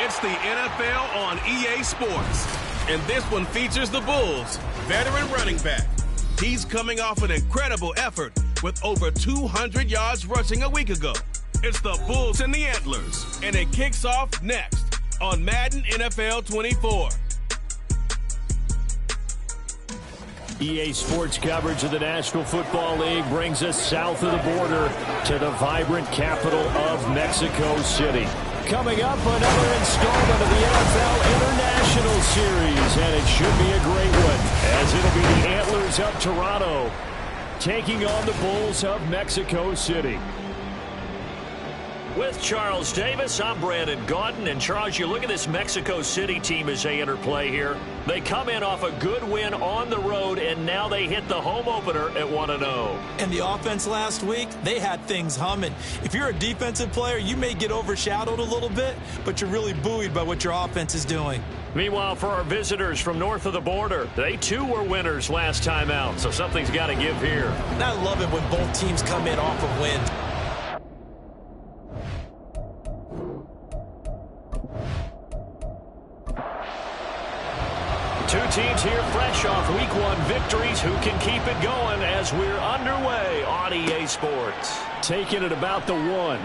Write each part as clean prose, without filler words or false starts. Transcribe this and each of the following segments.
It's the NFL on EA Sports. And this one features the Bulls' veteran running back. He's coming off an incredible effort with over 200 yards rushing a week ago. It's the Bulls and the Antlers, and it kicks off next on Madden NFL 24. EA Sports coverage of the National Football League brings us south of the border to the vibrant capital of Mexico City. Coming up, another installment of the NFL International Series, and it should be a great one, as it'll be the Antlers of Toronto taking on the Bulls of Mexico City. With Charles Davis, I'm Brandon Gaudin. And Charles, you look at this Mexico City team as they enter play here. They come in off a good win on the road, and now they hit the home opener at 1-0. And the offense last week, they had things humming. If you're a defensive player, you may get overshadowed a little bit, but you're really buoyed by what your offense is doing. Meanwhile, for our visitors from north of the border, they too were winners last time out, so something's got to give here. And I love it when both teams come in off of wins. Two teams here fresh off Week 1 victories. Who can keep it going as we're underway on EA Sports? Taking it about the 1.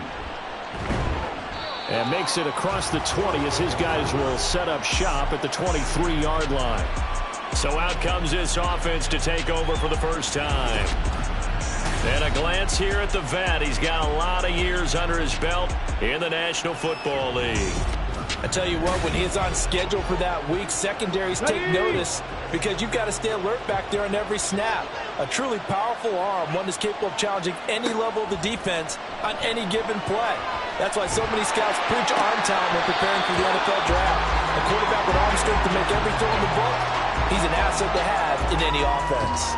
And makes it across the 20 as his guys will set up shop at the 23-yard line. So out comes this offense to take over for the first time. And a glance here at the vet. He's got a lot of years under his belt in the National Football League. I tell you what, when he's on schedule for that week, secondaries take notice because you've got to stay alert back there on every snap. A truly powerful arm, one that's capable of challenging any level of the defense on any given play. That's why so many scouts preach arm talent when preparing for the NFL draft. A quarterback with arm strength to make every throw in the book, he's an asset to have in any offense.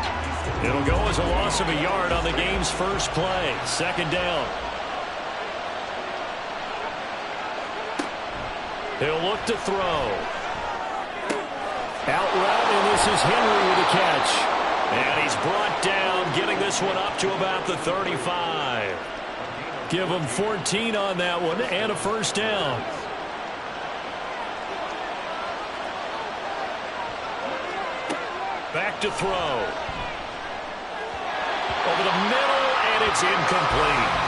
It'll go as a loss of a yard on the game's first play. Second down. He'll look to throw. Out route, and this is Henry with a catch. And he's brought down, getting this one up to about the 35. Give him 14 on that one, and a first down. Back to throw. Over the middle, and it's incomplete.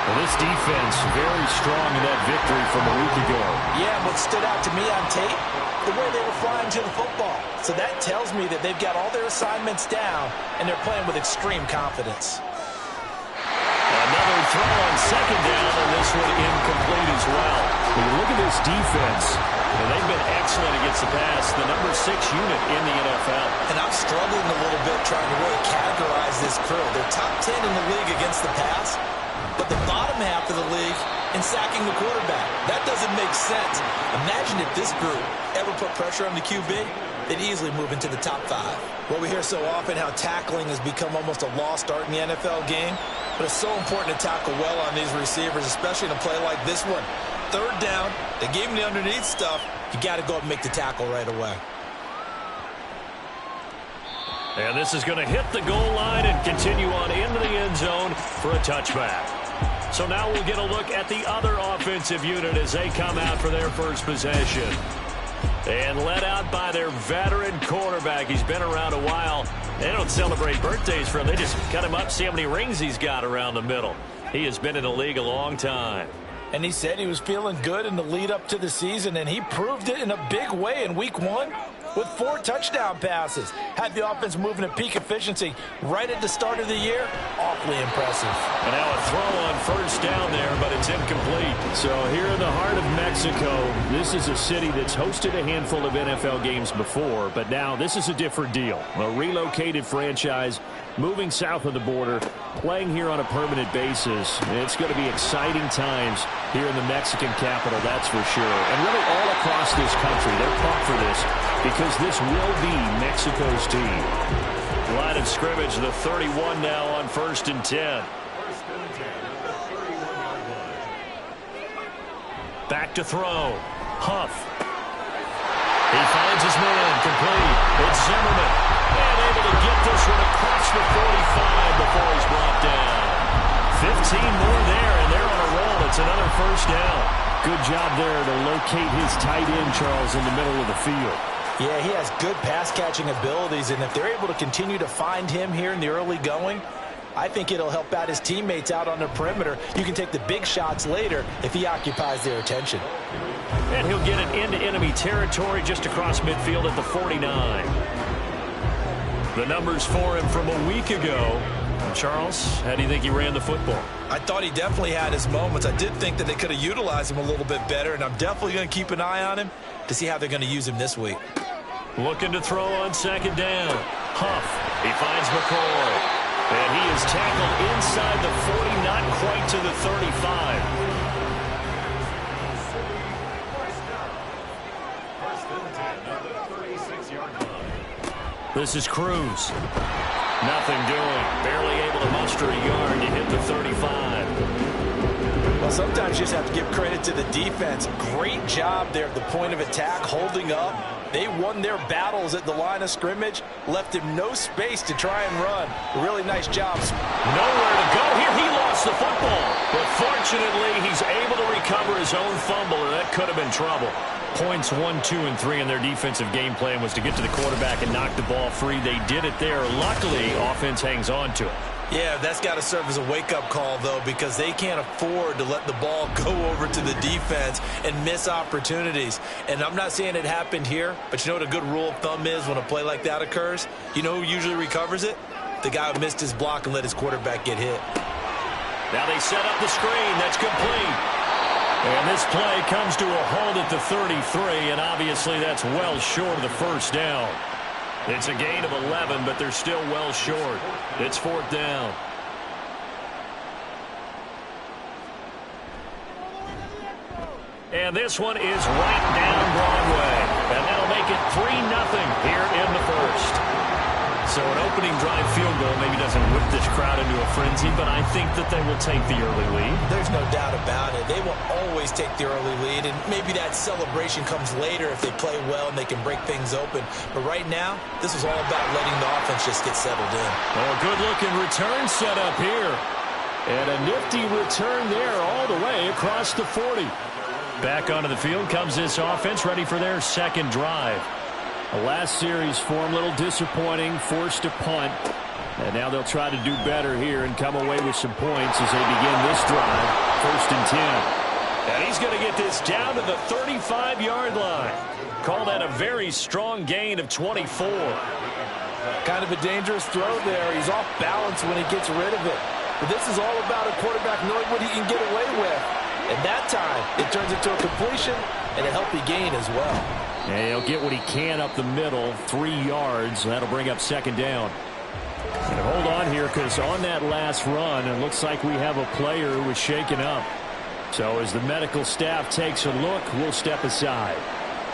Well, this defense very strong in that victory from a week ago. Yeah, what stood out to me on tape, the way they were flying to the football. So that tells me that they've got all their assignments down, and they're playing with extreme confidence. Another throw on second down, and this one incomplete as well. When you look at this defense, and they've been excellent against the pass, the number 6 unit in the NFL. And I'm struggling a little bit trying to really categorize this crew. They're top 10 in the league against the pass, but the bottom half of the league in sacking the quarterback. That doesn't make sense. Imagine if this group ever put pressure on the QB, they'd easily move into the top 5. Well, we hear so often how tackling has become almost a lost art in the NFL game, but it's so important to tackle well on these receivers, especially in a play like this one. Third down, they gave him the underneath stuff. You got to go up and make the tackle right away. And this is going to hit the goal line and continue on into the end zone for a touchback. So now we'll get a look at the other offensive unit as they come out for their first possession. And led out by their veteran quarterback. He's been around a while. They don't celebrate birthdays for him. They just cut him up, see how many rings he's got around the middle. He has been in the league a long time. And he said he was feeling good in the lead up to the season, and he proved it in a big way in Week 1 with 4 touchdown passes. Had the offense moving at peak efficiency right at the start of the year. Awfully impressive. And now a throw on first down there, but it's incomplete. So here in the heart of Mexico, this is a city that's hosted a handful of NFL games before, but now this is a different deal. A relocated franchise moving south of the border, playing here on a permanent basis. It's going to be exciting times here in the Mexican capital, that's for sure. And really all across this country, they're pumped for this because this will be Mexico's team. Line of scrimmage, the 31 now on 1st and 10. Back to throw. Huff. He finds his man, complete. It's Zimmerman. And able to get this one across the 45 before he's brought down. 15 more there, and they're on a roll. It's another first down. Good job there to locate his tight end, Charles, in the middle of the field. Yeah, he has good pass-catching abilities, and if they're able to continue to find him here in the early going, I think it'll help out his teammates out on the perimeter. You can take the big shots later if he occupies their attention. And he'll get it into enemy territory just across midfield at the 49. The numbers for him from a week ago. Charles, how do you think he ran the football? I thought he definitely had his moments. I did think that they could have utilized him a little bit better, and I'm definitely going to keep an eye on him to see how they're going to use him this week. Looking to throw on second down. Huff. He finds McCoy. And he is tackled inside the 40, not quite to the 35. This is Cruz. Nothing doing. Barely able to muster a yard to hit the 35. Well, sometimes you just have to give credit to the defense. Great job there at the point of attack, holding up. They won their battles at the line of scrimmage, left him no space to try and run. Really nice job. Nowhere to go here. He lost the football. But fortunately, he's able to recover his own fumble, and that could have been trouble. Points 1, 2, and 3 in their defensive game plan was to get to the quarterback and knock the ball free. They did it there. Luckily, offense hangs on to it. Yeah, that's got to serve as a wake-up call, though, because they can't afford to let the ball go over to the defense and miss opportunities. And I'm not saying it happened here, but you know what a good rule of thumb is when a play like that occurs? You know who usually recovers it? The guy who missed his block and let his quarterback get hit. Now they set up the screen. That's complete. And this play comes to a halt at the 33, and obviously that's well short of the first down. It's a gain of 11, but they're still well short. It's fourth down. And this one is right down Broadway. And that'll make it 3-0 here in the first. So an opening drive field goal maybe doesn't whip this crowd into a frenzy, but I think that they will take the early lead. There's no doubt about it. They will always take the early lead, and maybe that celebration comes later if they play well and they can break things open. But right now, this is all about letting the offense just get settled in. Oh, good-looking return set up here. And a nifty return there all the way across the 40. Back onto the field comes this offense, ready for their second drive. The last series for them, a little disappointing, forced a punt. And now they'll try to do better here and come away with some points as they begin this drive. 1st and 10. And he's going to get this down to the 35-yard line. Call that a very strong gain of 24. Kind of a dangerous throw there. He's off balance when he gets rid of it. But this is all about a quarterback knowing what he can get away with. And that time, it turns into a completion and a healthy gain as well. And he'll get what he can up the middle, 3 yards. That'll bring up second down. And hold on here, because on that last run, it looks like we have a player who was shaken up. So as the medical staff takes a look, we'll step aside.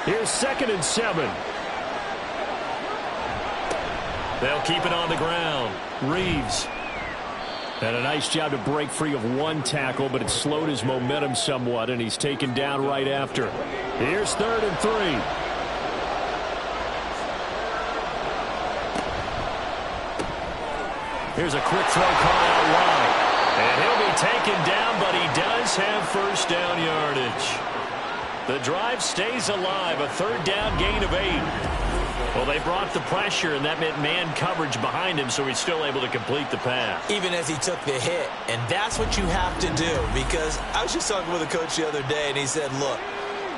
Here's 2nd and 7. They'll keep it on the ground. Reeves. And a nice job to break free of one tackle, but it slowed his momentum somewhat, and he's taken down right after. Here's 3rd and 3. Here's a quick throw call out wide. And he'll be taken down, but he does have first down yardage. The drive stays alive, a 3rd down gain of 8. Well, they brought the pressure, and that meant man coverage behind him, so he's still able to complete the pass. Even as he took the hit, and that's what you have to do, because I was just talking with a coach the other day, and he said, look,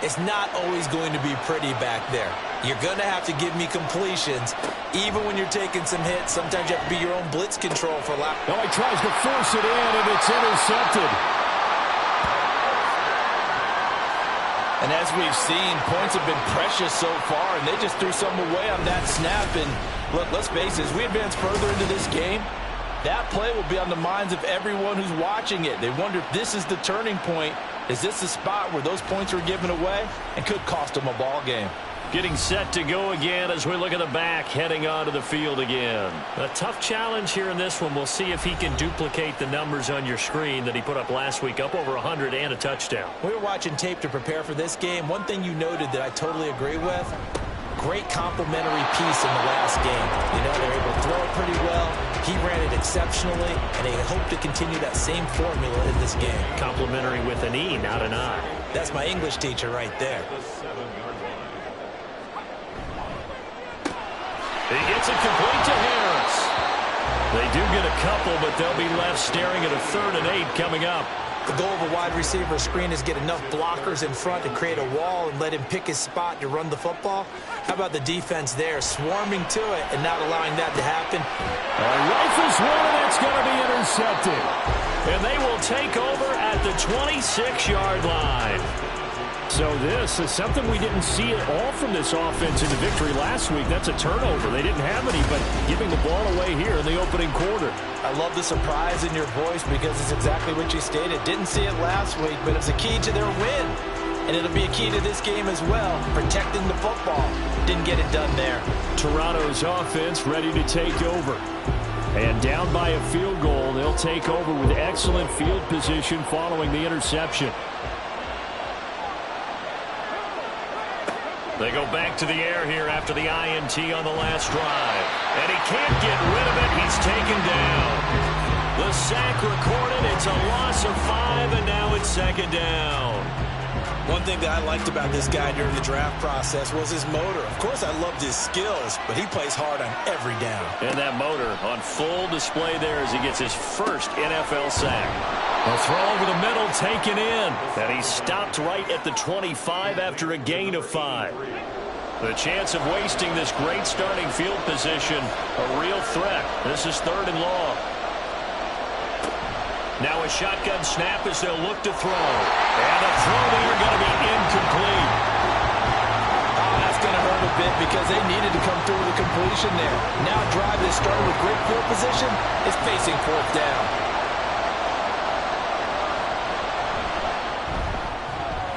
it's not always going to be pretty back there. You're going to have to give me completions, even when you're taking some hits. Sometimes you have to be your own blitz control for a lot. Oh, he tries to force it in, and it's intercepted. And as we've seen, points have been precious so far, and they just threw some away on that snap. And look, let's face it, as we advance further into this game, that play will be on the minds of everyone who's watching it. They wonder if this is the turning point. Is this the spot where those points were given away and could cost them a ball game? Getting set to go again as we look at the back, heading onto the field again. A tough challenge here in this one. We'll see if he can duplicate the numbers on your screen that he put up last week, up over 100 and a touchdown. We were watching tape to prepare for this game. One thing you noted that I totally agree with, great complementary piece in the last game. You know, they're able to throw it pretty well. He ran it exceptionally, and they hope to continue that same formula in this game. Complimentary with an E, not an I. That's my English teacher right there. He gets it complete to Harris. They do get a couple, but they'll be left staring at a 3rd and 8 coming up. The goal of a wide receiver screen is get enough blockers in front to create a wall and let him pick his spot to run the football. How about the defense there, swarming to it and not allowing that to happen? Rifles one, and it's going to be intercepted. And they will take over at the 26-yard line. So this is something we didn't see at all from this offense in the victory last week. That's a turnover. They didn't have any, but giving the ball away here in the opening quarter. I love the surprise in your voice because it's exactly what you stated. Didn't see it last week, but it's a key to their win. And it'll be a key to this game as well, protecting the football. Didn't get it done there. Toronto's offense ready to take over. And down by a field goal, they'll take over with excellent field position following the interception. They go back to the air here after the INT on the last drive. And he can't get rid of it. He's taken down. The sack recorded. It's a loss of 5, and now it's 2nd down. One thing that I liked about this guy during the draft process was his motor. Of course, I loved his skills, but he plays hard on every down. And that motor on full display there as he gets his first NFL sack. A throw over the middle taken in. And he stopped right at the 25 after a gain of 5. The chance of wasting this great starting field position, a real threat. This is 3rd and long. Now a shotgun snap as they'll look to throw. And a throw there going to be incomplete. Oh, that's going to hurt a bit because they needed to come through with a completion there. Now a drive that started with great field position is facing 4th down.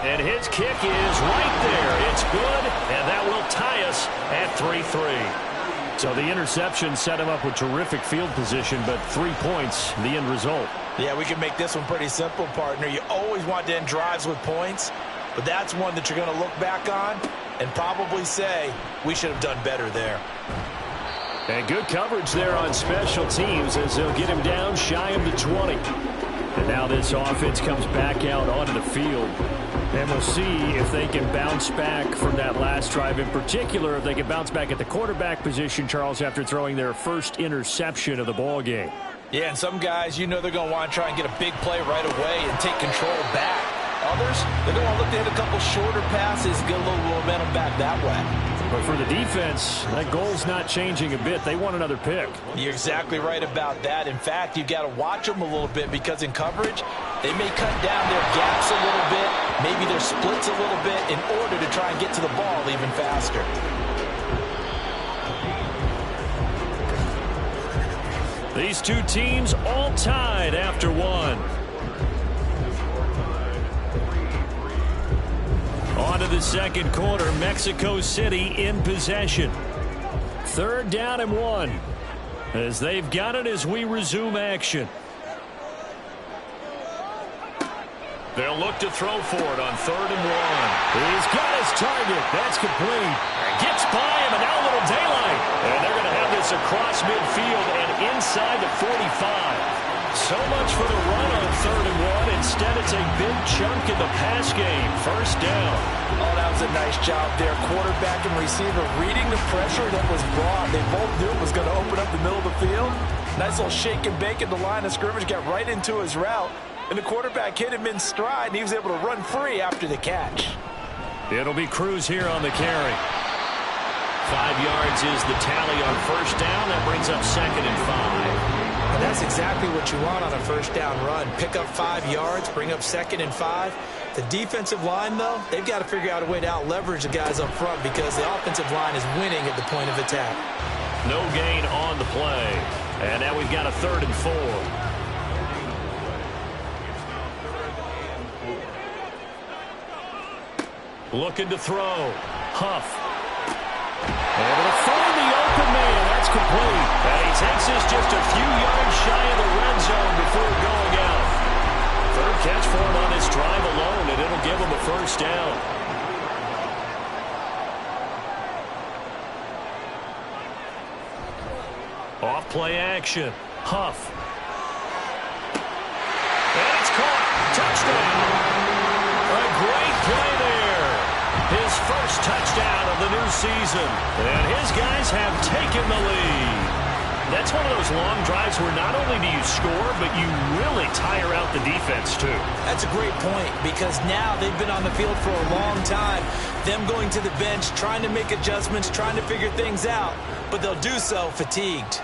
And his kick is right there. It's good, and that will tie us at 3-3. So the interception set him up with terrific field position, but 3 points, the end result. Yeah, we can make this one pretty simple, partner. You always want to end drives with points, but that's one that you're going to look back on and probably say, we should have done better there. And good coverage there on special teams as they'll get him down shy of the 20. And now this offense comes back out onto the field. And we'll see if they can bounce back from that last drive. In particular, if they can bounce back at the quarterback position, Charles, after throwing their first interception of the ball game. Yeah, and some guys, you know they're going to want to try and get a big play right away and take control back. Others, they're going to look to hit a couple shorter passes, get a little momentum back that way. But for the defense, that goal's not changing a bit. They want another pick. You're exactly right about that. In fact, you've got to watch them a little bit because in coverage, they may cut down their gaps a little bit, maybe their splits a little bit in order to try and get to the ball even faster. These two teams all tied after one. On to the second quarter, Mexico City in possession. 3rd down and 1 as they've got it as we resume action. They'll look to throw for it on 3rd and 1. He's got his target. That's complete. Gets by him, and now a little daylight. And they're going to have this across midfield and inside the 45. So much for the run on 3rd and 1. Instead, it's a big chunk in the pass game. 1st down. Oh, that was a nice job there. Quarterback and receiver reading the pressure that was brought. They both knew it was going to open up the middle of the field. Nice little shake and bake at the line of scrimmage. Got right into his route. And the quarterback hit him in stride, and he was able to run free after the catch. It'll be Cruz here on the carry. 5 yards is the tally on 1st down. That brings up 2nd and 5. And that's exactly what you want on a 1st down run. Pick up 5 yards, bring up 2nd and 5. The defensive line, though, they've got to figure out a way to out-leverage the guys up front because the offensive line is winning at the point of attack. No gain on the play. And now we've got a 3rd and 4. Looking to throw. Huff. Able to find the open man. That's complete. And he takes this just a few yards shy of the red zone before going out. 3rd catch for him on this drive alone, and it'll give him a 1st down. Off play action. Huff. And it's caught. Touchdown. A great play there. His first touchdown of the new season. And his guys have taken the lead. That's one of those long drives where not only do you score, but you really tire out the defense too. That's a great point, because now they've been on the field for a long time. Them going to the bench, trying to make adjustments, trying to figure things out, but they'll do so fatigued.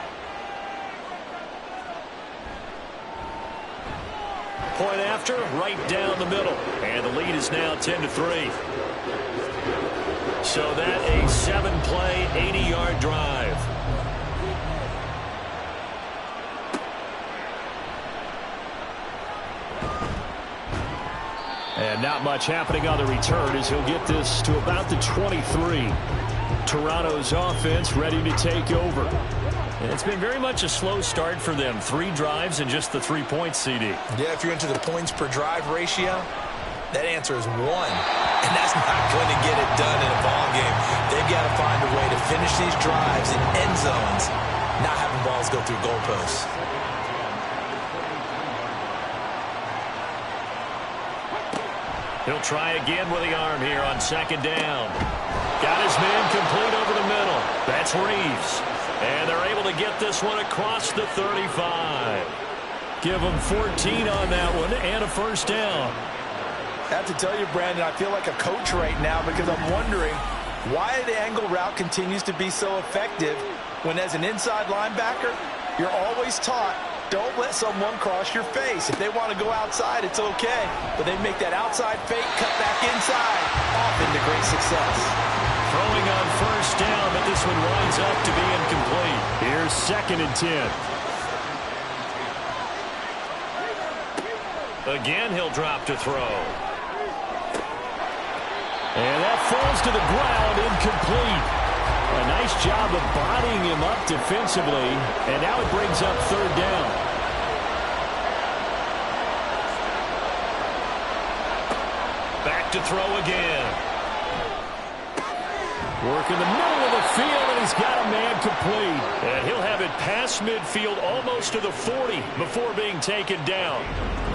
Point after, right down the middle. And the lead is now 10-3. So that a 7-play, 80-yard drive. And not much happening on the return as he'll get this to about the 23. Toronto's offense ready to take over. And it's been very much a slow start for them. 3 drives and just the 3 points, CD. Yeah, if you're into the points per drive ratio, that answer is 1. And that's not going to get it done in a ball game. They've got to find a way to finish these drives in end zones, not having balls go through goalposts. He'll try again with the arm here on second down. Got his man complete over the middle. That's Reeves. And they're able to get this one across the 35. Give them 14 on that one and a first down. I have to tell you, Brandon, I feel like a coach right now, because I'm wondering why the angle route continues to be so effective when, as an inside linebacker, you're always taught, don't let someone cross your face. If they want to go outside, it's okay. But they make that outside fake, cut back inside, off into great success. Throwing on first down, but this one winds up to be incomplete. Here's 2nd and 10. Again, he'll drop to throw. And that falls to the ground, incomplete. A nice job of bodying him up defensively, and now it brings up 3rd down. Back to throw again. Work in the middle of the field, and he's got a man complete. And he'll have it past midfield almost to the 40 before being taken down.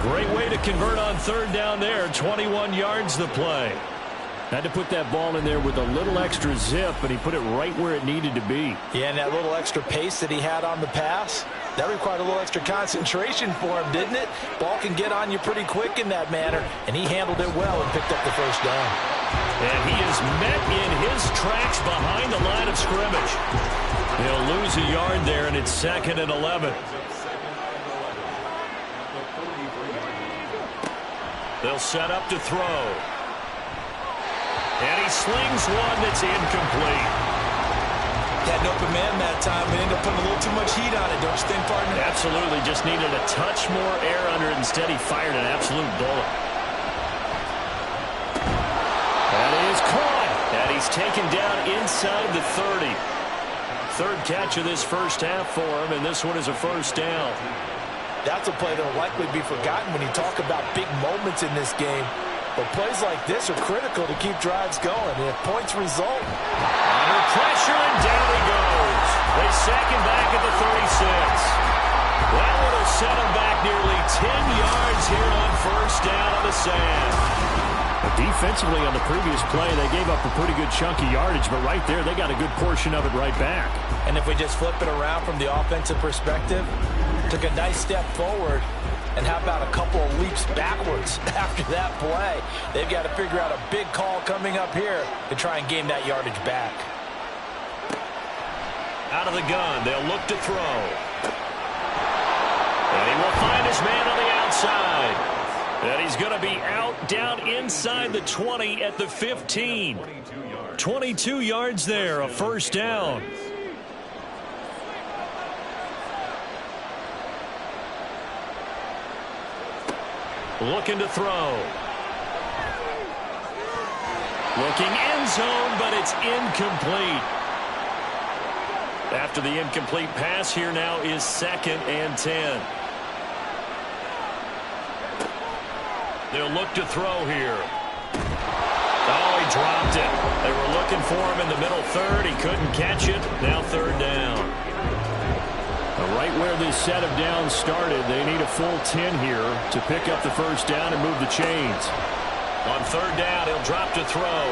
Great way to convert on 3rd down there. 21 yards the play. Had to put that ball in there with a little extra zip, but he put it right where it needed to be. Yeah, and that little extra pace that he had on the pass, that required a little extra concentration for him, didn't it? Ball can get on you pretty quick in that manner, and he handled it well and picked up the first down. And he is met in his tracks behind the line of scrimmage. He'll lose a yard there, and it's 2nd and 11. They'll set up to throw. And he slings one that's incomplete. Had an open man that time. We ended up putting a little too much heat on it, don't you think, partner? Absolutely. Just needed a touch more air under it. Instead, he fired an absolute bullet. That is caught. And he's taken down inside the 30. 3rd catch of this first half for him, and this one is a first down. That's a play that will likely be forgotten when you talk about big moments in this game. But plays like this are critical to keep drives going. And if points result, under pressure, and down he goes. They sack him back at the 36. That one will set him back nearly 10 yards here on first down on the sand. But defensively on the previous play, they gave up a pretty good chunk of yardage, but right there, they got a good portion of it right back. And if we just flip it around from the offensive perspective, took a nice step forward. And how about a couple of leaps backwards after that play? They've got to figure out a big call coming up here to try and gain that yardage back. Out of the gun, they'll look to throw. And he will find his man on the outside. And he's going to be out down inside the 20 at the 15. 22 yards there, a first down. Looking to throw. Looking end zone, but it's incomplete. After the incomplete pass, here now is 2nd and 10. They'll look to throw here. Oh, he dropped it. They were looking for him in the middle 3rd. He couldn't catch it. Now 3rd down. Right where this set of downs started, they need a full 10 here to pick up the first down and move the chains. On third down, he'll drop to throw.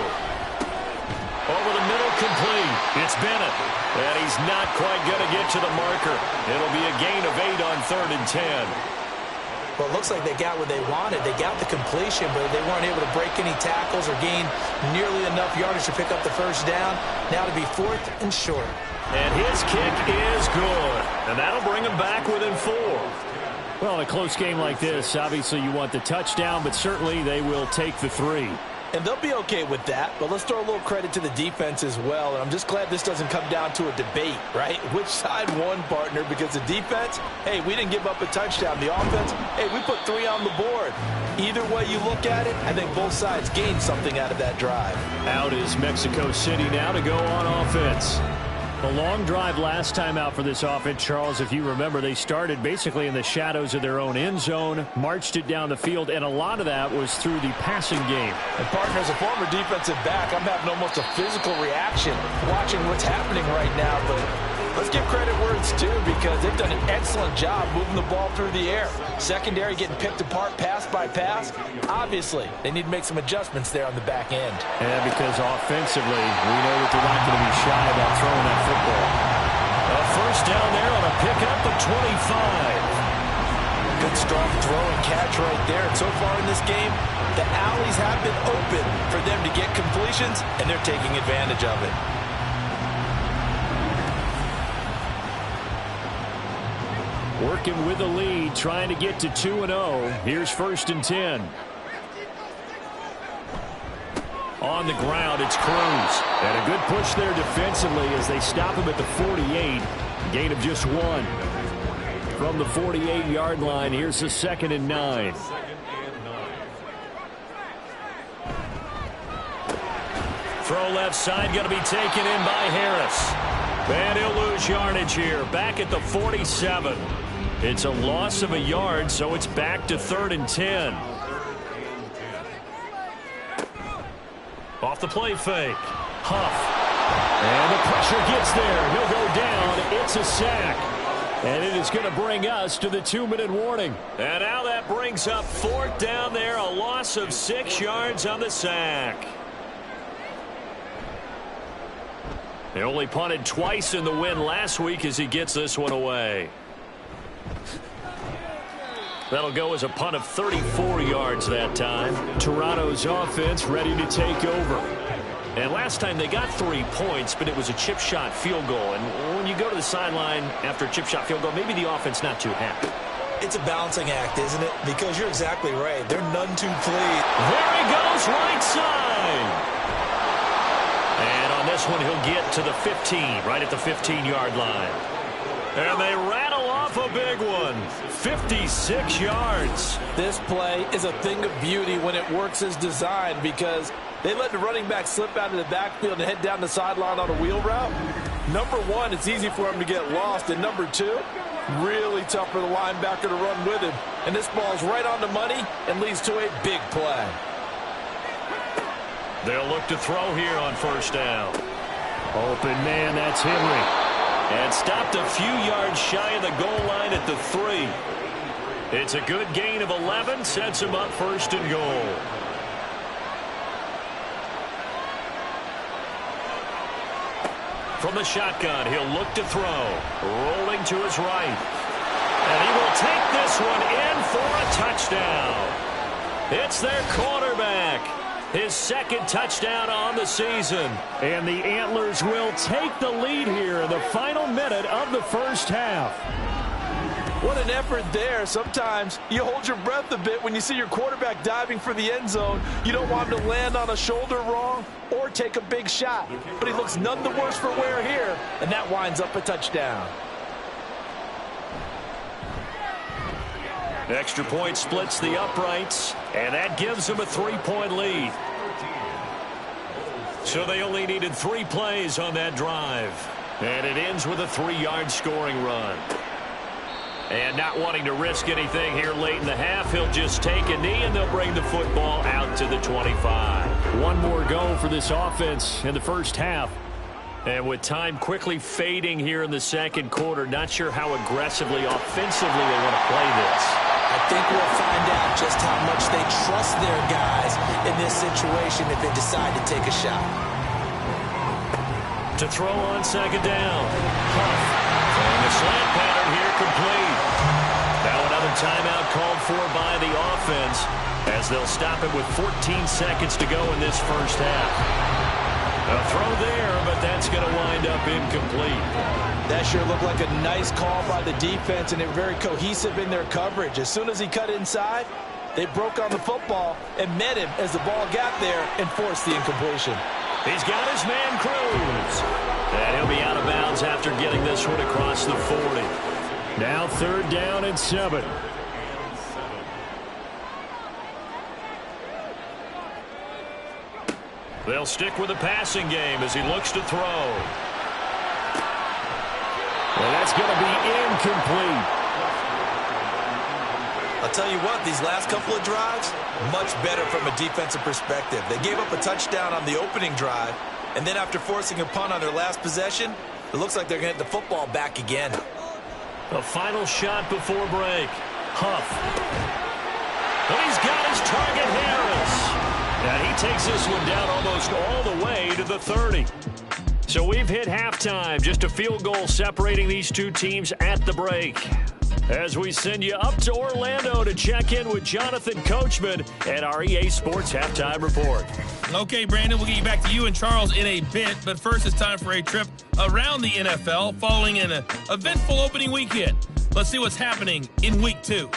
Over the middle, complete. It's Bennett. And he's not quite going to get to the marker. It'll be a gain of 8 on 3rd and 10. Well, it looks like they got what they wanted. They got the completion, but they weren't able to break any tackles or gain nearly enough yardage to pick up the first down. Now to be 4th and short. And his kick is good. And that'll bring him back within 4. Well, in a close game like this, obviously you want the touchdown, but certainly they will take the 3. And they'll be okay with that, but let's throw a little credit to the defense as well. And I'm just glad this doesn't come down to a debate, right? Which side won, partner? Because the defense, hey, we didn't give up a touchdown. The offense, hey, we put 3 on the board. Either way you look at it, I think both sides gained something out of that drive. Out is Mexico City now to go on offense. A long drive last time out for this offense, Charles. If you remember, they started basically in the shadows of their own end zone, marched it down the field, and a lot of that was through the passing game. And partner, as a former defensive back, I'm having almost a physical reaction watching what's happening right now. But let's give credit where it's due, because they've done an excellent job moving the ball through the air. Secondary getting picked apart pass by pass. Obviously, they need to make some adjustments there on the back end. And because offensively, we know that they're not going to be shy about throwing that football. A first down there on a pickup of 25. Good strong throw and catch right there. And so far in this game, the alleys have been open for them to get completions, and they're taking advantage of it. Working with the lead, trying to get to 2-0. Here's 1st and 10. On the ground, it's Cruz. And a good push there defensively as they stop him at the 48. Gain of just 1. From the 48-yard line, here's the 2nd and 9. Throw left side, going to be taken in by Harris. And he'll lose yardage here, back at the 47. It's a loss of a yard, so it's back to 3rd and 10. Off the play fake. Huff. And the pressure gets there. He'll go down. It's a sack. And it is going to bring us to the 2-minute warning. And now that brings up 4th down there. A loss of 6 yards on the sack. They only punted twice in the win last week as he gets this one away. That'll go as a punt of 34 yards that time. Toronto's offense ready to take over. And last time they got 3 points, but it was a chip shot field goal. And when you go to the sideline after a chip shot field goal, maybe the offense not too happy. It's a balancing act, isn't it? Because you're exactly right. They're none too pleased. There he goes, right side. And on this one, he'll get to the 15, right at the 15-yard line. And they rattle off a big one. 56 yards. This play is a thing of beauty when it works as designed, because they let the running back slip out of the backfield and head down the sideline on a wheel route. Number one, it's easy for him to get lost. And number two, really tough for the linebacker to run with him. And this ball's right on the money and leads to a big play. They'll look to throw here on 1st down. Open man, that's Henry. And stopped a few yards shy of the goal line at the 3. It's a good gain of 11, sets him up 1st and goal. From the shotgun, he'll look to throw. Rolling to his right. And he will take this one in for a touchdown. It's their quarterback. His 2nd touchdown on the season. And the Antlers will take the lead here in the final minute of the 1st half. What an effort there. Sometimes you hold your breath a bit when you see your quarterback diving for the end zone. You don't want him to land on a shoulder wrong or take a big shot. But he looks none the worse for wear here, and that winds up a touchdown. Extra point splits the uprights, and that gives them a 3-point lead. So they only needed 3 plays on that drive. And it ends with a 3-yard scoring run. And not wanting to risk anything here late in the half, he'll just take a knee, and they'll bring the football out to the 25. One more go for this offense in the 1st half. And with time quickly fading here in the second quarter, not sure how aggressively, offensively they want to play this. I think we'll find out just how much they trust their guys in this situation if they decide to take a shot. To throw on second down. Huff. And the slant pattern here complete. Now another timeout called for by the offense as they'll stop it with 14 seconds to go in this first half. A throw there, but that's going to wind up incomplete. That sure looked like a nice call by the defense, and they were very cohesive in their coverage. As soon as he cut inside, they broke on the football and met him as the ball got there and forced the incompletion. He's got his man Cruz. And he'll be out of bounds after getting this one across the 40. Now 3rd down and 7. They'll stick with the passing game as he looks to throw. Well, that's going to be incomplete. I'll tell you what, these last couple of drives, much better from a defensive perspective. They gave up a touchdown on the opening drive, and then after forcing a punt on their last possession, it looks like they're going to get the football back again. A final shot before break. Huff. But he's got his target, Harris. And he takes this one down almost all the way to the 30. So we've hit halftime. Just a field goal separating these two teams at the break. As we send you up to Orlando to check in with Jonathan Coachman at our EA Sports Halftime Report. Okay, Brandon, we'll get you back to you and Charles in a bit. But first, it's time for a trip around the NFL following an eventful opening weekend. Let's see what's happening in Week 2.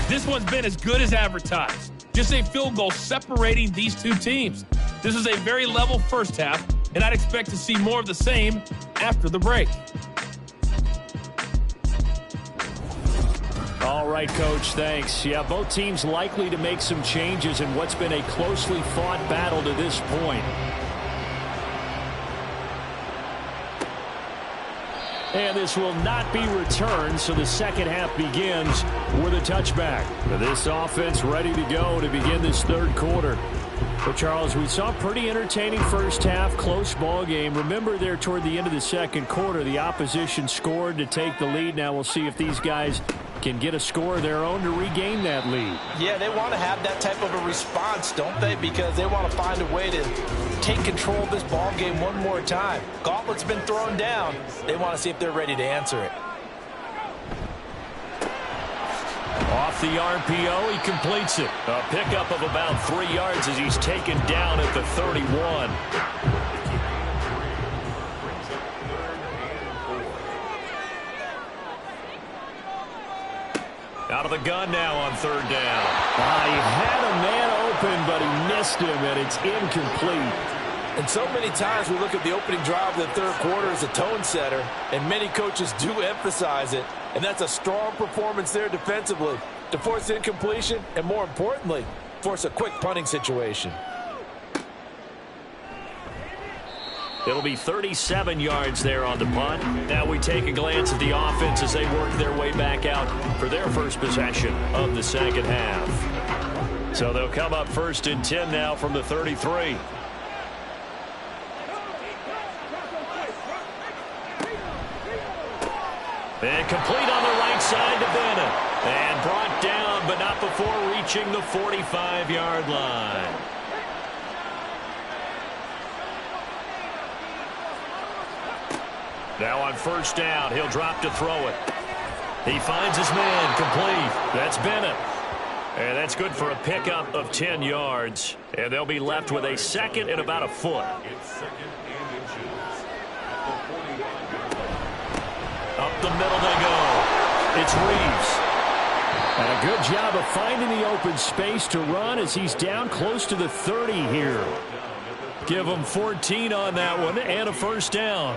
This one's been as good as advertised. Just a field goal separating these two teams. This is a very level first half, and I'd expect to see more of the same after the break. All right, Coach, thanks. Yeah, both teams likely to make some changes in what's been a closely fought battle to this point. And this will not be returned, so the second half begins with a touchback. This offense ready to go to begin this third quarter. Well, Charles, we saw a pretty entertaining first half, close ball game. Remember there toward the end of the second quarter, the opposition scored to take the lead. Now we'll see if these guys can get a score of their own to regain that lead. Yeah, they want to have that type of a response, don't they? Because they want to find a way to take control of this ball game one more time. Gauntlet's been thrown down. They want to see if they're ready to answer it. Off the RPO, he completes it. A pickup of about 3 yards as he's taken down at the 31. Out of the gun now on 3rd down. He had a man open, but he missed him, and it's incomplete. And so many times we look at the opening drive of the third quarter as a tone setter, and many coaches do emphasize it, and that's a strong performance there defensively to force incompletion and, more importantly, force a quick punting situation. It'll be 37 yards there on the punt. Now we take a glance at the offense as they work their way back out for their first possession of the second half. So they'll come up 1st and 10 now from the 33. And complete on the right side to Bennett. And brought down, but not before reaching the 45-yard line. Now on 1st down, he'll drop to throw it. He finds his man, complete. That's Bennett. And that's good for a pickup of 10 yards. And they'll be left with a 2nd and about a foot. Up the middle they go. It's Reeves. And a good job of finding the open space to run as he's down close to the 30 here. Give him 14 on that one and a 1st down.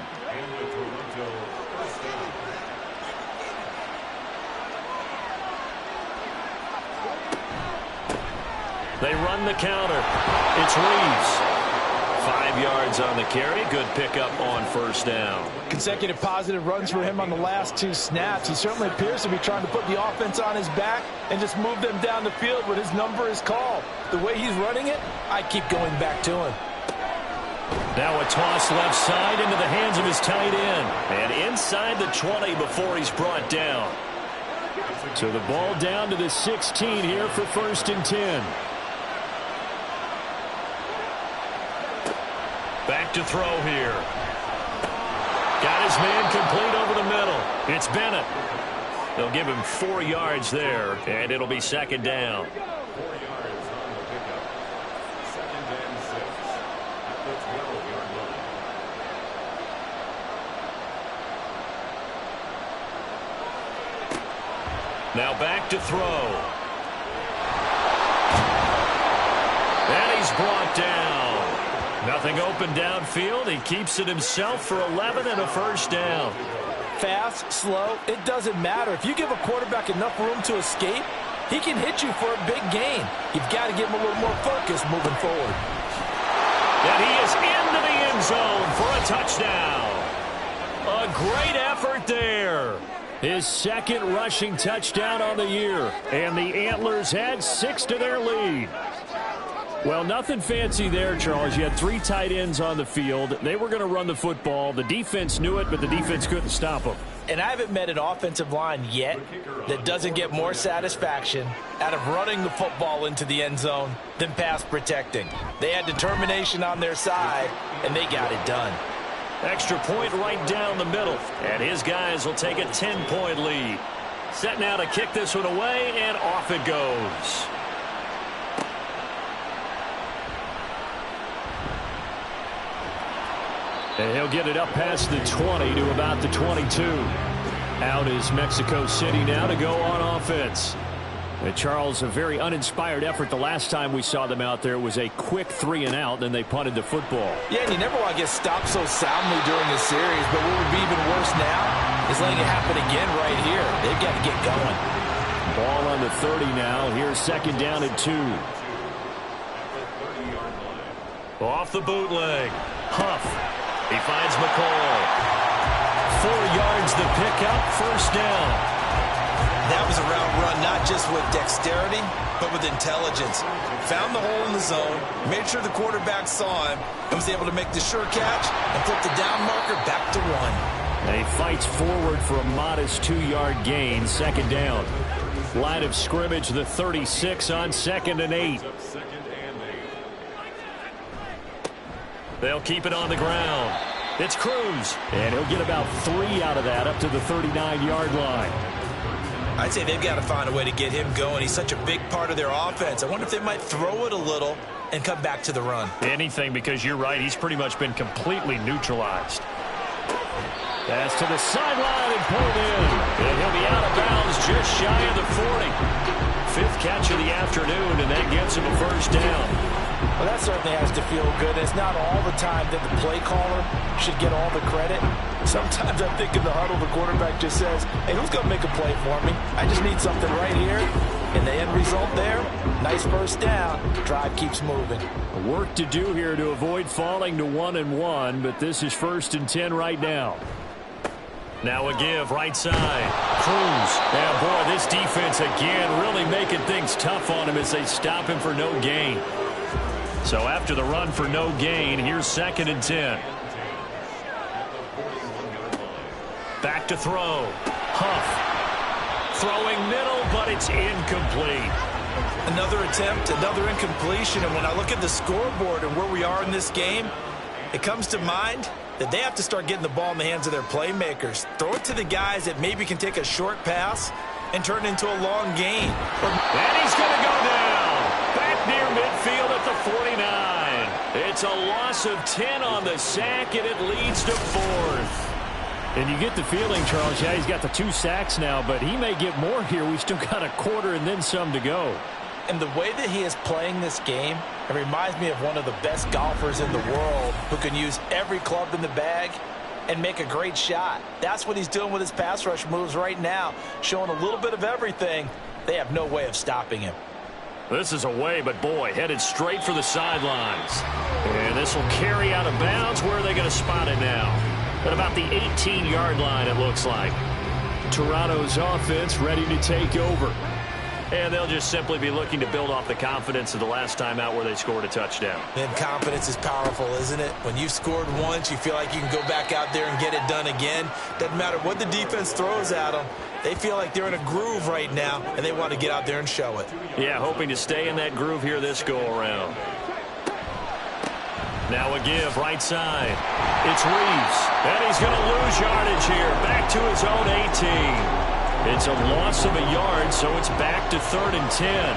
They run the counter. It's Reeves. 5 yards on the carry. Good pickup on first down. Consecutive positive runs for him on the last 2 snaps. He certainly appears to be trying to put the offense on his back and just move them down the field when his number is called. The way he's running it, I keep going back to him. Now a toss left side into the hands of his tight end. And inside the 20 before he's brought down. So the ball down to the 16 here for 1st and 10. Back to throw here. Got his man complete over the middle. It's Bennett. They'll give him 4 yards there, and it'll be 2nd down. Now back to throw. And he's brought down. Nothing open downfield. He keeps it himself for 11 and a 1st down. Fast, slow, it doesn't matter. If you give a quarterback enough room to escape, he can hit you for a big gain. You've got to give him a little more focus moving forward. And he is into the end zone for a touchdown. A great effort there. His 2nd rushing touchdown on the year. And the Antlers add 6 to their lead. Well, nothing fancy there, Charles. You had 3 tight ends on the field. They were going to run the football. The defense knew it, but the defense couldn't stop them. And I haven't met an offensive line yet that doesn't get more satisfaction out of running the football into the end zone than pass protecting. They had determination on their side, and they got it done. Extra point right down the middle. And his guys will take a 10-point lead. Set now to kick this one away, and off it goes. And he'll get it up past the 20 to about the 22. Out is Mexico City now to go on offense. And Charles, a very uninspired effort the last time we saw them out there. It was a quick 3-and-out, then they punted the football. Yeah, and you never want to get stopped so soundly during the series, but what would be even worse now is letting it happen again right here. They've got to get going. Ball on the 30 now. Here's 2nd down and 2. Off the bootleg. Huff. He finds McCall. 4 yards the pickup, 1st down. That was a route run, not just with dexterity, but with intelligence. Found the hole in the zone, made sure the quarterback saw him, and was able to make the sure catch and flip the down marker back to 1. And he fights forward for a modest 2-yard gain, 2nd down. Line of scrimmage, the 36 on 2nd and 8. They'll keep it on the ground. It's Cruz, and he'll get about 3 out of that up to the 39-yard line. I'd say they've got to find a way to get him going. He's such a big part of their offense. I wonder if they might throw it a little and come back to the run. Anything, because you're right. He's pretty much been completely neutralized. Pass to the sideline and pulled in. And he'll be out of bounds just shy of the 40. 5th catch of the afternoon, and that gets him a 1st down. Well, that certainly has to feel good. It's not all the time that the play caller should get all the credit. Sometimes I think in the huddle, the quarterback just says, hey, who's going to make a play for me? I just need something right here. And the end result there, nice 1st down. Drive keeps moving. Work to do here to avoid falling to 1-and-1, but this is 1st and 10 right now. Now a give, right side. Cruz. Yeah, boy, this defense again really making things tough on him as they stop him for no gain. So after the run for no gain, here's 2nd and 10. Back to throw. Huff. Throwing middle, but it's incomplete. Another attempt, another incompletion. And when I look at the scoreboard and where we are in this game, it comes to mind that they have to start getting the ball in the hands of their playmakers. Throw it to the guys that maybe can take a short pass and turn it into a long gain. And he's going to go down. Back near midfield at the 49. It's a loss of 10 on the sack, and it leads to 4th. And you get the feeling, Charles, yeah, he's got the 2 sacks now, but he may get more here. We still got a quarter and then some to go. And the way that he is playing this game, it reminds me of one of the best golfers in the world who can use every club in the bag and make a great shot. That's what he's doing with his pass rush moves right now, showing a little bit of everything. They have no way of stopping him. This is away, but boy, headed straight for the sidelines. And this will carry out of bounds. Where are they going to spot it now? At about the 18-yard line, it looks like. Toronto's offense ready to take over. And they'll just simply be looking to build off the confidence of the last time out where they scored a touchdown. And confidence is powerful, isn't it? When you've scored once, you feel like you can go back out there and get it done again. Doesn't matter what the defense throws at them. They feel like they're in a groove right now, and they want to get out there and show it. Yeah, hoping to stay in that groove here this go-around. Now a give, right side. It's Reeves, and he's going to lose yardage here. Back to his own 18. It's a loss of a yard, so it's back to 3rd and 10.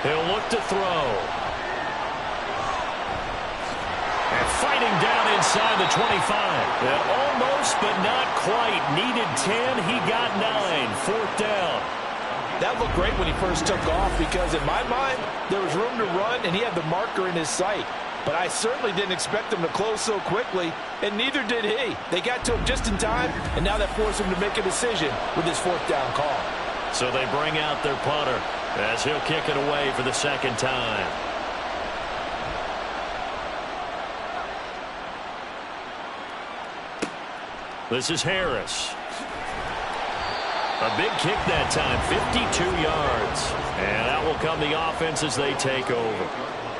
He'll look to throw. And fighting down inside the 25. And almost, but not quite. Needed 10. He got 9. 4th down. That looked great when he first took off because, in my mind, there was room to run, and he had the marker in his sight. But I certainly didn't expect him to close so quickly, and neither did he. They got to him just in time, and now that forced him to make a decision with his 4th down call. So they bring out their punter as he'll kick it away for the 2nd time. This is Harris. A big kick that time, 52 yards. And out will come the offense as they take over.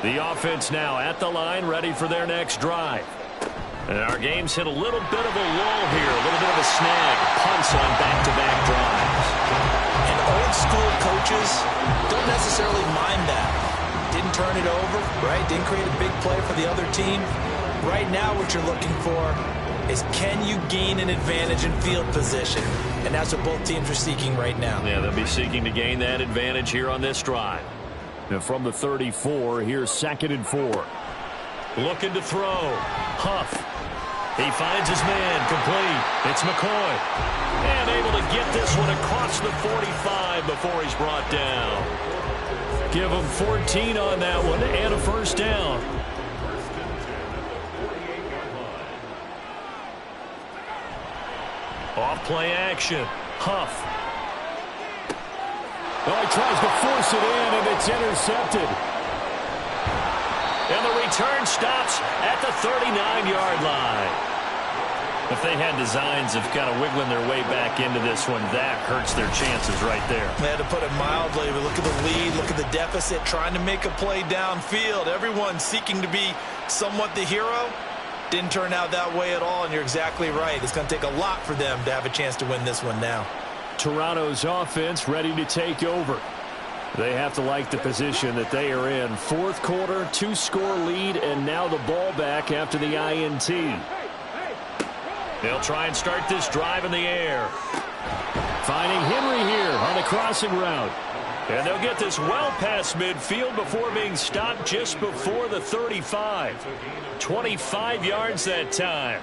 The offense now at the line, ready for their next drive. And our game's hit a little bit of a lull here, a little bit of a snag. Punts on back-to-back drives. And old-school coaches don't necessarily mind that. Didn't turn it over, right? Didn't create a big play for the other team. Right now what you're looking for is, can you gain an advantage in field position? And that's what both teams are seeking right now. Yeah, they'll be seeking to gain that advantage here on this drive. And from the 34, here's 2nd and 4. Looking to throw. Huff. He finds his man. Complete. It's McCoy. And able to get this one across the 45 before he's brought down. Give him 14 on that one and a 1st down. Off play action. Huff. Well, he tries to force it in, and it's intercepted. And the return stops at the 39-yard line. If they had designs of kind of wiggling their way back into this one, that hurts their chances right there. They had to put it mildly, but look at the lead, look at the deficit, trying to make a play downfield. Everyone seeking to be somewhat the hero. Didn't turn out that way at all, and you're exactly right. It's going to take a lot for them to have a chance to win this one now. Toronto's offense ready to take over. They have to like the position that they are in. 4th quarter, 2-score lead, and now the ball back after the INT. They'll try and start this drive in the air. Finding Henry here on the crossing route. And they'll get this well past midfield before being stopped just before the 35. 25 yards that time.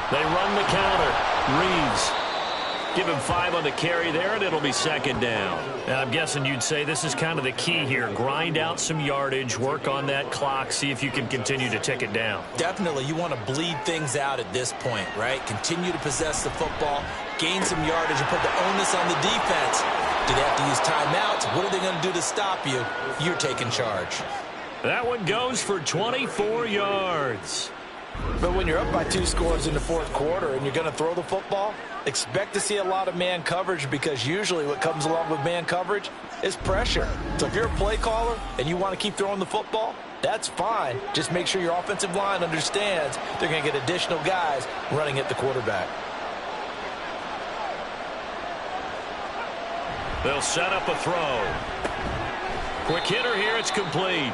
They run the counter. Reeves. Give him 5 on the carry there, and it'll be 2nd down. Now, I'm guessing you'd say this is kind of the key here. Grind out some yardage, work on that clock, see if you can continue to tick it down. Definitely, you want to bleed things out at this point, right? Continue to possess the football, gain some yardage, and put the onus on the defense. Do they have to use timeouts? What are they going to do to stop you? You're taking charge. That one goes for 24 yards. But when you're up by 2 scores in the 4th quarter and you're going to throw the football, expect to see a lot of man coverage, because usually what comes along with man coverage is pressure. So if you're a play caller and you want to keep throwing the football, that's fine. Just make sure your offensive line understands they're going to get additional guys running at the quarterback. They'll set up a throw. Quick hitter here, it's complete.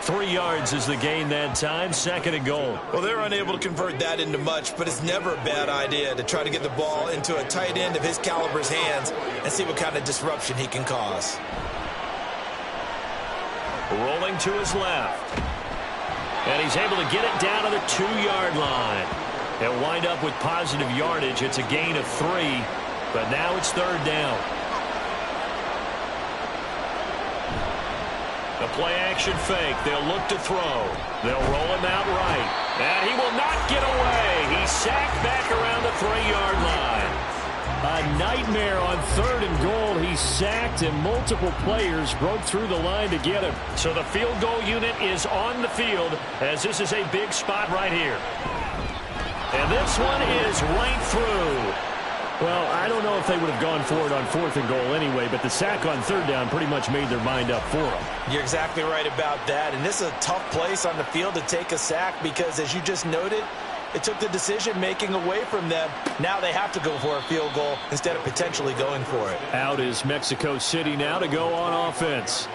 3 yards is the gain that time, 2nd and goal. Well, they're unable to convert that into much, but it's never a bad idea to try to get the ball into a tight end of his caliber's hands and see what kind of disruption he can cause. Rolling to his left. And he's able to get it down to the 2-yard line. He'll wind up with positive yardage. It's a gain of 3, but now it's 3rd down. The play-action fake. They'll look to throw. They'll roll him out right. And he will not get away. He's sacked back around the 3-yard line. A nightmare on 3rd and goal. He's sacked, and multiple players broke through the line to get him. So the field goal unit is on the field, as this is a big spot right here. And this one is right through. Well, I don't know if they would have gone for it on 4th and goal anyway, but the sack on 3rd down pretty much made their mind up for them. You're exactly right about that, and this is a tough place on the field to take a sack because, as you just noted, it took the decision-making away from them. Now they have to go for a field goal instead of potentially going for it. Out is Mexico City now to go on offense.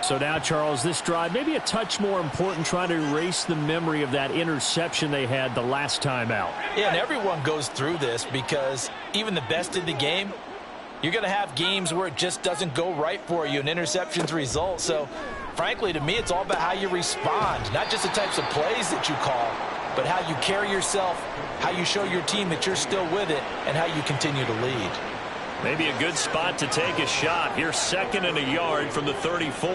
So now, Charles, this drive maybe a touch more important, trying to erase the memory of that interception they had the last time out. Yeah, and everyone goes through this because even the best in the game, you're going to have games where it just doesn't go right for you and interceptions result. So, frankly, to me, it's all about how you respond, not just the types of plays that you call, but how you carry yourself, how you show your team that you're still with it, and how you continue to lead. Maybe a good spot to take a shot. Here's 2nd and a yard from the 34.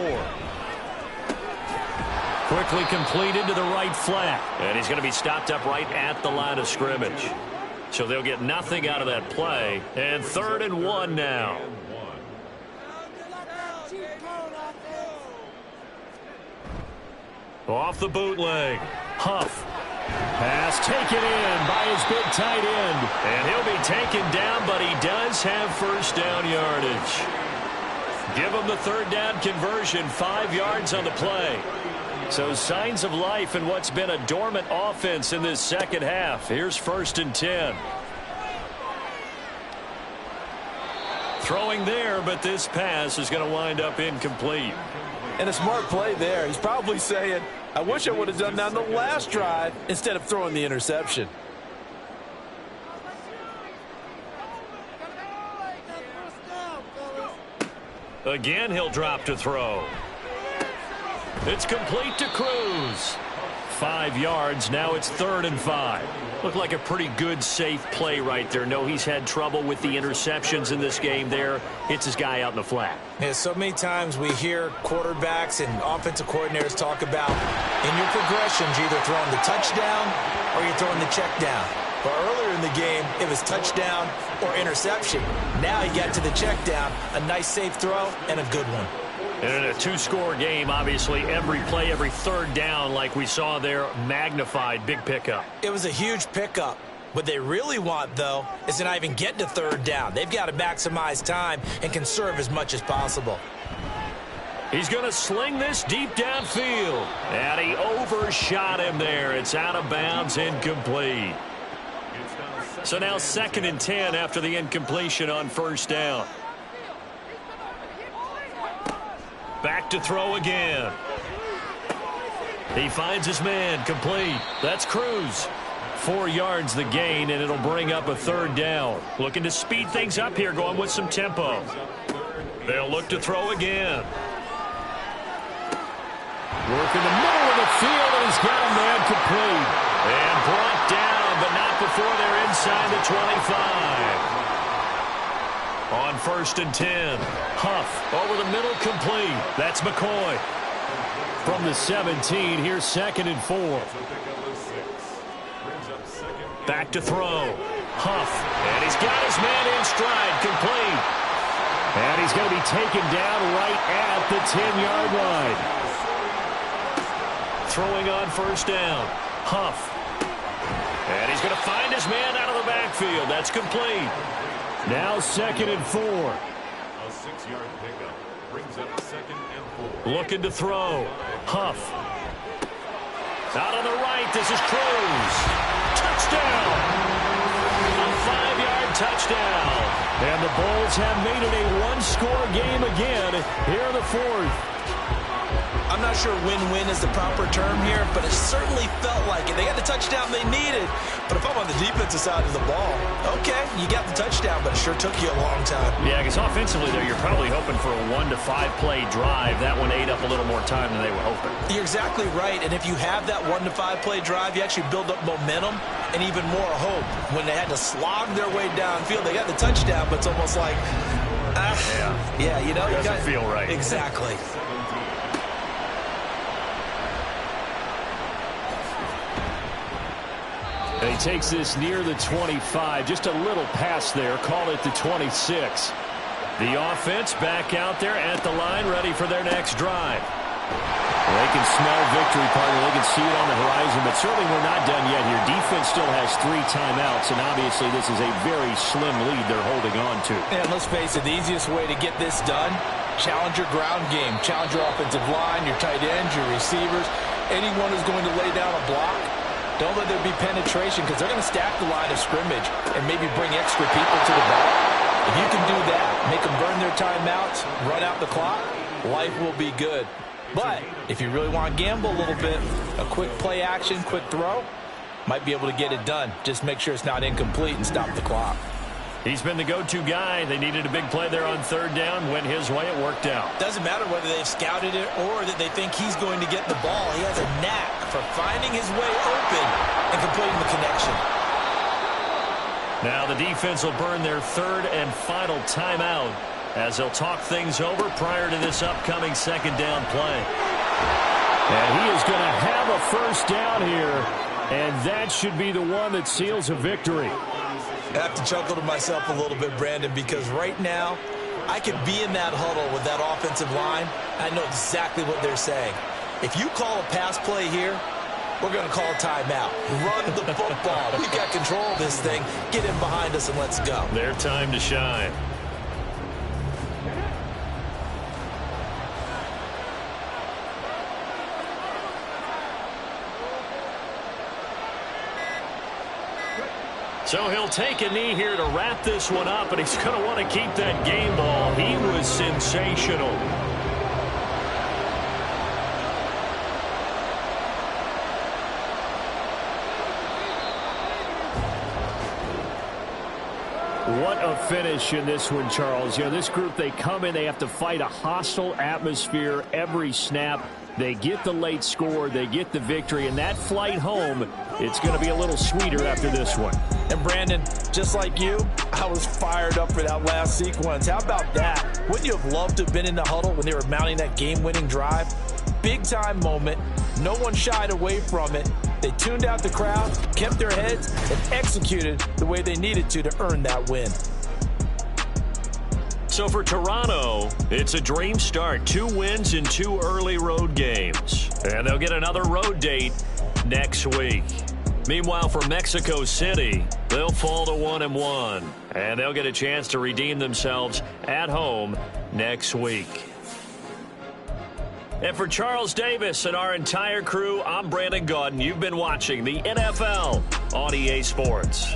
Quickly completed to the right flat. And he's going to be stopped up right at the line of scrimmage. So they'll get nothing out of that play. And 3rd and 1 now. Off the bootleg. Huff. Pass taken in by his big tight end. And he'll be taken down, but he does have 1st down yardage. Give him the 3rd down conversion, 5 yards on the play. So signs of life in what's been a dormant offense in this second half. Here's 1st and 10. Throwing there, but this pass is going to wind up incomplete. And a smart play there. He's probably saying, I wish I would have done that on the last drive instead of throwing the interception. Again, he'll drop to throw. It's complete to Cruz. 5 yards. Now it's 3rd and 5. Looked like a pretty good, safe play right there. No, he's had trouble with the interceptions in this game there. Hits his guy out in the flat. Yeah, so many times we hear quarterbacks and offensive coordinators talk about in your progressions, you're either throwing the touchdown or you're throwing the check down. But earlier in the game, it was touchdown or interception. Now he got to the check down, a nice safe throw, and a good one. And in a 2-score game, obviously, every play, every 3rd down, like we saw there, magnified, big pickup. It was a huge pickup. What they really want, though, is to not even get to 3rd down. They've got to maximize time and conserve as much as possible. He's going to sling this deep downfield. And he overshot him there. It's out of bounds, incomplete. So now 2nd and 10 after the incompletion on 1st down. Back to throw again. He finds his man, complete. That's Cruz. 4 yards the gain, and it'll bring up a 3rd down. Looking to speed things up here, going with some tempo. They'll look to throw again. Work in the middle of the field, and he's got a man complete. And brought down, but not before they're inside the 25. On 1st and 10, Huff over the middle, complete. That's McCoy. From the 17, here's 2nd and 4. Back to throw. Huff, and he's got his man in stride, complete. And he's going to be taken down right at the 10-yard line. Throwing on 1st down, Huff. And he's going to find his man out of the backfield. That's complete. Now 2nd and 4. A 6-yard pickup brings up 2nd and 4. Looking to throw. Huff. Out on the right, this is Cruz. Touchdown! A 5-yard touchdown. And the Bulls have made it a 1-score game again here in the 4th. I'm not sure win-win is the proper term here, but it certainly felt like it. They got the touchdown they needed. But if I'm on the defensive side of the ball, okay, you got the touchdown, but it sure took you a long time. Yeah, because offensively, though, you're probably hoping for a 1 to 5 play drive. That one ate up a little more time than they were hoping. You're exactly right, and if you have that 1 to 5 play drive, you actually build up momentum and even more hope. When they had to slog their way downfield, they got the touchdown, but it's almost like, yeah, you know. Doesn't feel right. Exactly. And he takes this near the 25. Just a little pass there. Call it the 26. The offense back out there at the line, ready for their next drive. They can smell victory, partner. They can see it on the horizon, but certainly we're not done yet here. Defense still has 3 timeouts, and obviously this is a very slim lead they're holding on to. And let's face it, the easiest way to get this done, challenge your ground game. Challenge your offensive line, your tight ends, your receivers. Anyone who's going to lay down a block, don't let there be penetration because they're going to stack the line of scrimmage and maybe bring extra people to the ball. If you can do that, make them burn their timeouts, run out the clock, life will be good. But if you really want to gamble a little bit, a quick play action, quick throw, might be able to get it done. Just make sure it's not incomplete and stop the clock. He's been the go-to guy. They needed a big play there on 3rd down. Went his way. It worked out. Doesn't matter whether they've scouted it or that they think he's going to get the ball. He has a knack for finding his way open and completing the connection. Now the defense will burn their 3rd and final timeout as they'll talk things over prior to this upcoming 2nd down play. And he is going to have a 1st down here, and that should be the one that seals a victory. I have to chuckle to myself a little bit, Brandon, because right now I could be in that huddle with that offensive line. I know exactly what they're saying. If you call a pass play here, we're going to call a timeout. Run the football. We've got control of this thing. Get in behind us and let's go. Their time to shine. So he'll take a knee here to wrap this one up, and he's going to want to keep that game ball. He was sensational. What a finish in this one, Charles. You know, this group, they come in, they have to fight a hostile atmosphere every snap. They get the late score, they get the victory, and that flight home, it's going to be a little sweeter after this one. And Brandon, just like you, I was fired up for that last sequence. How about that? Wouldn't you have loved to have been in the huddle when they were mounting that game-winning drive? Big-time moment. No one shied away from it. They tuned out the crowd, kept their heads, and executed the way they needed to earn that win. So for Toronto, it's a dream start. 2 wins in 2 early road games. And they'll get another road date next week. Meanwhile, for Mexico City, they'll fall to 1-1. And they'll get a chance to redeem themselves at home next week. And for Charles Davis and our entire crew, I'm Brandon Gaudin. You've been watching the NFL on EA Sports.